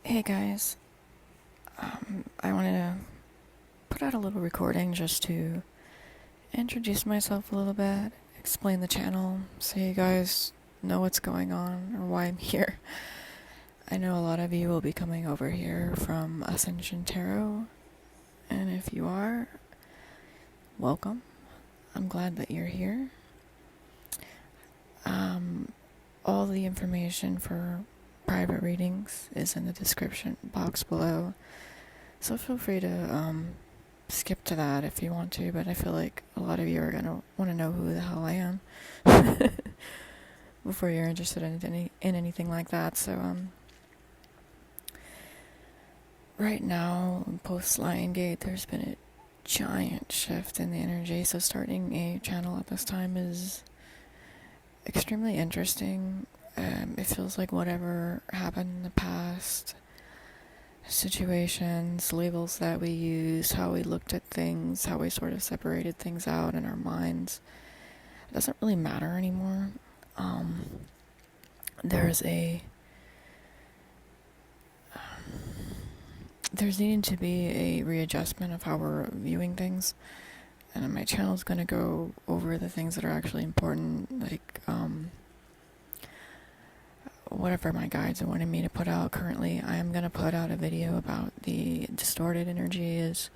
Hey guys, I wanted to put out a little recording just to introduce myself a little bit, explain the channel, so you guys know what's going on or why I'm here. I know a lot of you will be coming over here from Ascension Tarot, and if you are, welcome. I'm glad that you're here. All the information for private readings is in the description box below. So feel free to skip to that if you want to, but I feel like a lot of you are going to want to know who the hell I am before you're interested in anything like that. So right now, post Lion Gate, there's been a giant shift in the energy. So starting a channel at this time is extremely interesting. It feels like whatever happened in the past, situations, labels that we used, how we looked at things, how we sort of separated things out in our minds, it doesn't really matter anymore. There's needing to be a readjustment of how we're viewing things, and my channel is going to go over the things that are actually important, like whatever my guides are wanting me to put out. Currently, I am going to put out a video about the distorted energies,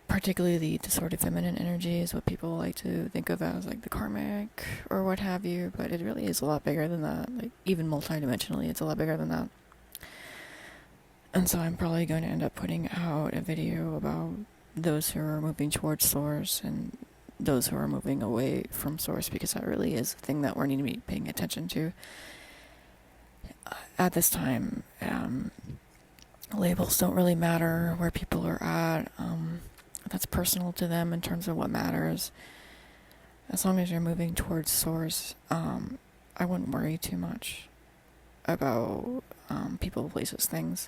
particularly the distorted feminine energy is what people like to think of as like the karmic or what have you, but it really is a lot bigger than that. Like even multidimensionally, it's a lot bigger than that. And so I'm probably going to end up putting out a video about those who are moving towards source and those who are moving away from source, because that really is a thing that we're needing to be paying attention to at this time. Labels don't really matter where people are at. That's personal to them in terms of what matters. As long as you're moving towards source, I wouldn't worry too much about people, places, things,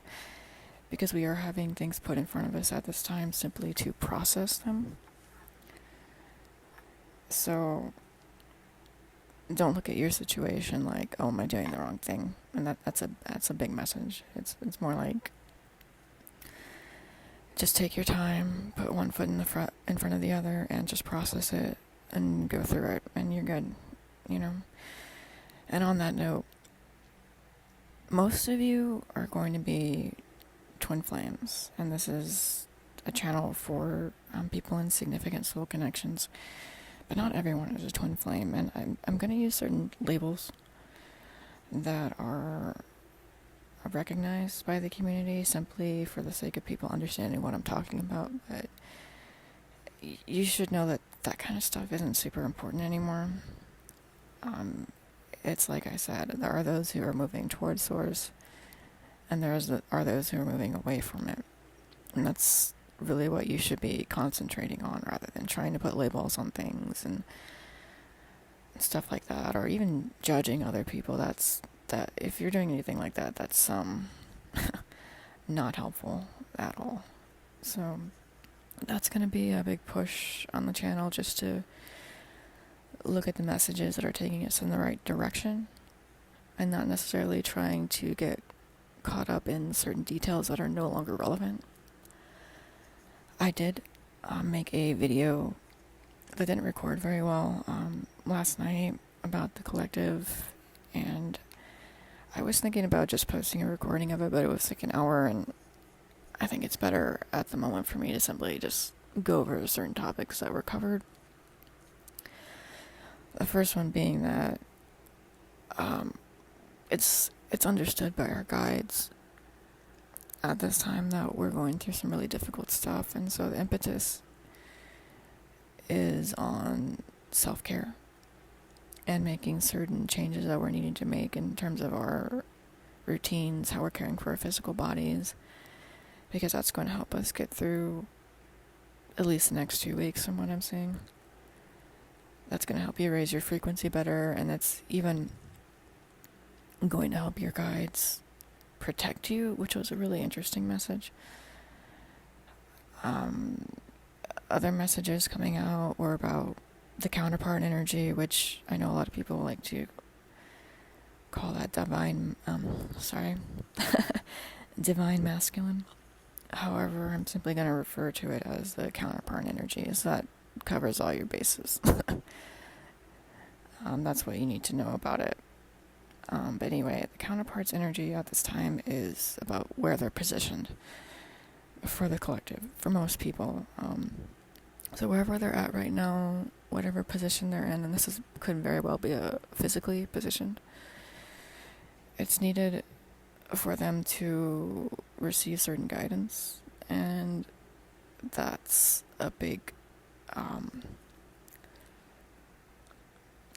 because we are having things put in front of us at this time simply to process them. So don't look at your situation like, oh, am I doing the wrong thing? And that's a big message. It's more like, just take your time, put one foot in front of the other, and just process it and go through it, and you're good, you know. And on that note, most of you are going to be twin flames, and this is a channel for people in significant soul connections, but not everyone is a twin flame, and I'm going to use certain labels that are recognized by the community simply for the sake of people understanding what I'm talking about. But you should know that that kind of stuff isn't super important anymore. It's like I said, there are those who are moving towards source, and there are those who are moving away from it. And that's really what you should be concentrating on, rather than trying to put labels on things and stuff like that, or even judging other people. That if you're doing anything like that, that's not helpful at all. So that's going to be a big push on the channel, just to look at the messages that are taking us in the right direction, and not necessarily trying to get caught up in certain details that are no longer relevant. I did make a video that didn't record very well last night about the collective, and I was thinking about just posting a recording of it, but it was like an hour, and I think it's better at the moment for me to simply just go over certain topics that were covered. The first one being that it's understood by our guides at this time that we're going through some really difficult stuff, and so the impetus is on self-care and making certain changes that we're needing to make in terms of our routines, how we're caring for our physical bodies, because that's going to help us get through at least the next 2 weeks from what I'm seeing. That's going to help you raise your frequency better, and that's even going to help your guides protect you, which was a really interesting message. Other messages coming out were about the counterpart energy, which I know a lot of people like to call that divine masculine. However, I'm simply going to refer to it as the counterpart energy, so that covers all your bases. That's what you need to know about it. But anyway, the counterpart's energy at this time is about where they're positioned for the collective, for most people. So wherever they're at right now, whatever position they're in, and could very well be a physically positioned, it's needed for them to receive certain guidance, and that's a big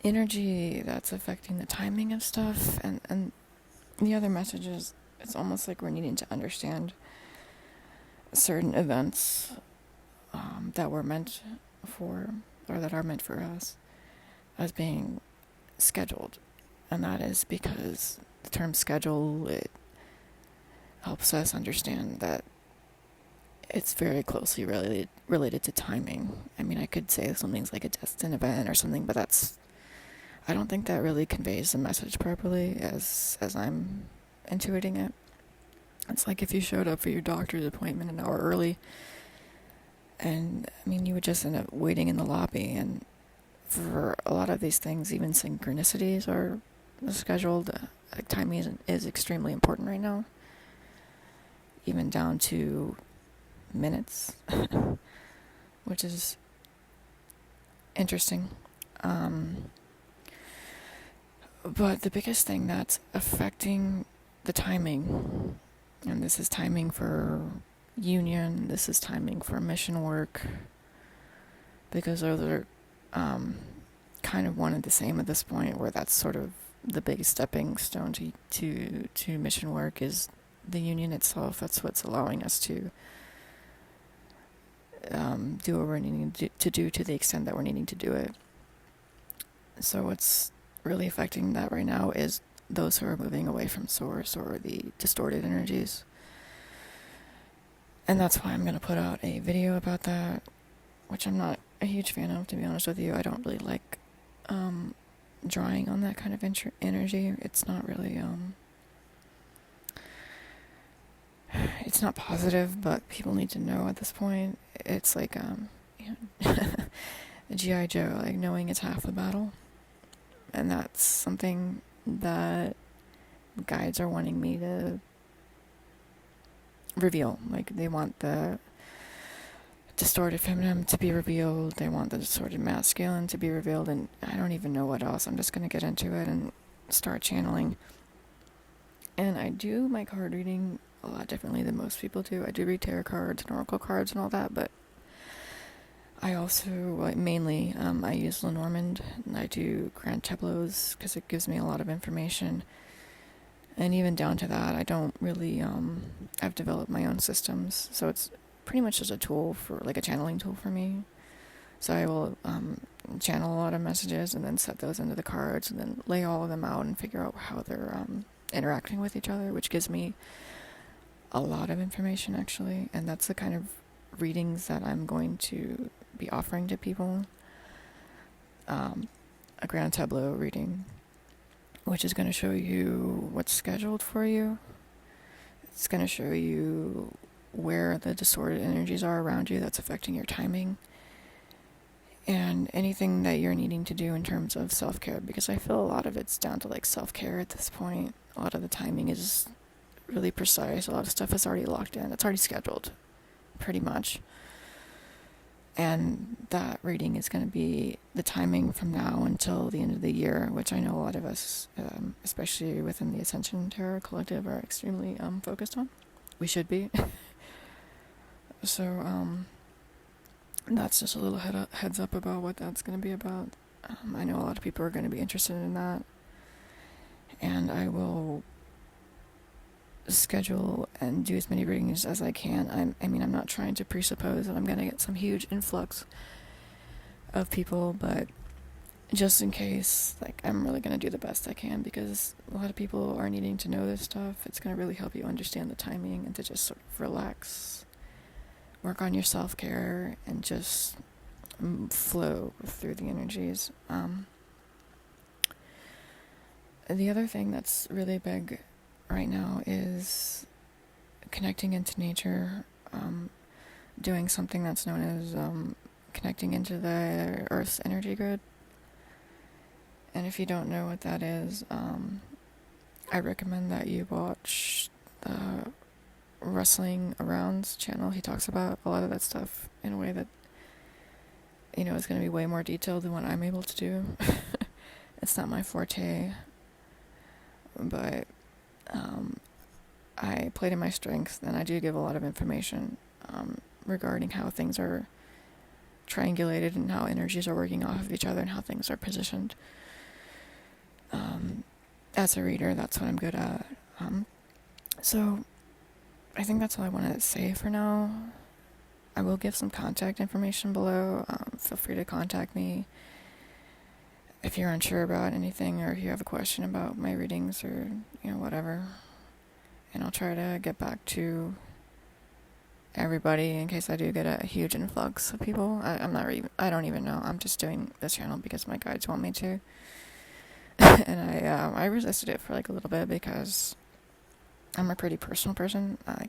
energy that's affecting the timing of stuff. And the other message is, it's almost like we're needing to understand certain events that were meant for, or that are meant for us, as being scheduled. And that is because the term schedule, it helps us understand that it's very closely related to timing. I mean, I could say something's like a destined event or something, but I don't think that really conveys the message properly as I'm intuiting it. It's like if you showed up for your doctor's appointment an hour early, and I mean, you would just end up waiting in the lobby. And for a lot of these things, even synchronicities are scheduled. Timing is extremely important right now, even down to minutes, which is interesting. But the biggest thing that's affecting the timing, and this is timing for union, this is timing for mission work, because those are kind of one and the same at this point, where that's sort of the biggest stepping stone to mission work is the union itself. That's what's allowing us to do what we're needing to do to the extent that we're needing to do it. So what's really affecting that right now is those who are moving away from source, or the distorted energies. And that's why I'm going to put out a video about that, which I'm not a huge fan of, to be honest with you. I don't really like drawing on that kind of energy. It's not really it's not positive, but people need to know at this point. It's like G.I. Joe, like knowing is half the battle. And that's something that guides are wanting me to reveal. Like, they want the distorted feminine to be revealed, they want the distorted masculine to be revealed, and I don't even know what else. I'm just going to get into it and start channeling. And I do my card reading a lot differently than most people do. I do read tarot cards and oracle cards and all that, but I also, mainly, I use Lenormand, and I do Grand Tableaus because it gives me a lot of information. And even down to that, I don't really, I've developed my own systems, so it's pretty much just a tool for, like a channeling tool for me. So I will channel a lot of messages and then set those into the cards and then lay all of them out and figure out how they're interacting with each other, which gives me a lot of information, actually. And that's the kind of readings that I'm going to be offering to people. A Grand Tableau reading, which is going to show you what's scheduled for you. It's going to show you where the distorted energies are around you that's affecting your timing, and anything that you're needing to do in terms of self-care, because I feel a lot of it's down to like self-care at this point. A lot of the timing is really precise. A lot of stuff is already locked in. It's already scheduled, pretty much. And that reading is going to be the timing from now until the end of the year, which I know a lot of us, especially within the Ascension Tarot Collective, are extremely focused on. We should be. So, that's just a little heads up about what that's going to be about. I know a lot of people are going to be interested in that. And I will schedule and do as many readings as I can. I'm not trying to presuppose that I'm going to get some huge influx of people, but just in case, like, I'm really going to do the best I can, because a lot of people are needing to know this stuff. It's going to really help you understand the timing and to just sort of relax, work on your self-care, and just flow through the energies. The other thing that's really big right now is connecting into nature, doing something that's known as connecting into the Earth's energy grid. And if you don't know what that is, I recommend that you watch the Wrestling Around's channel. He talks about a lot of that stuff in a way that, you know, is going to be way more detailed than what I'm able to do. It's not my forte, but I play to my strengths, and I do give a lot of information regarding how things are triangulated and how energies are working off of each other and how things are positioned. As a reader, that's what I'm good at. So I think that's all I want to say for now. I will give some contact information below. Feel free to contact me if you're unsure about anything, or if you have a question about my readings, or, you know, whatever. And I'll try to get back to everybody in case I do get a huge influx of people. I don't even know. I'm just doing this channel because my guides want me to. And I resisted it for like a little bit because I'm a pretty personal person. I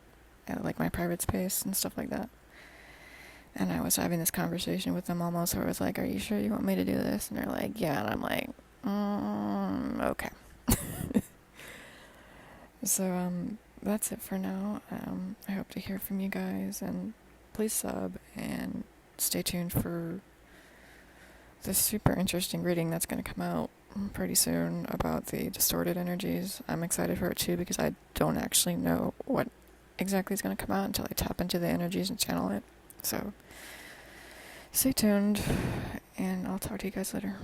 like my private space and stuff like that. And I was having this conversation with them almost where I was like, are you sure you want me to do this? And they're like, yeah. And I'm like, okay. So that's it for now. I hope to hear from you guys, and please sub and stay tuned for this super interesting reading that's going to come out pretty soon about the distorted energies. I'm excited for it too because I don't actually know what exactly is going to come out until I tap into the energies and channel it. So stay tuned, and I'll talk to you guys later.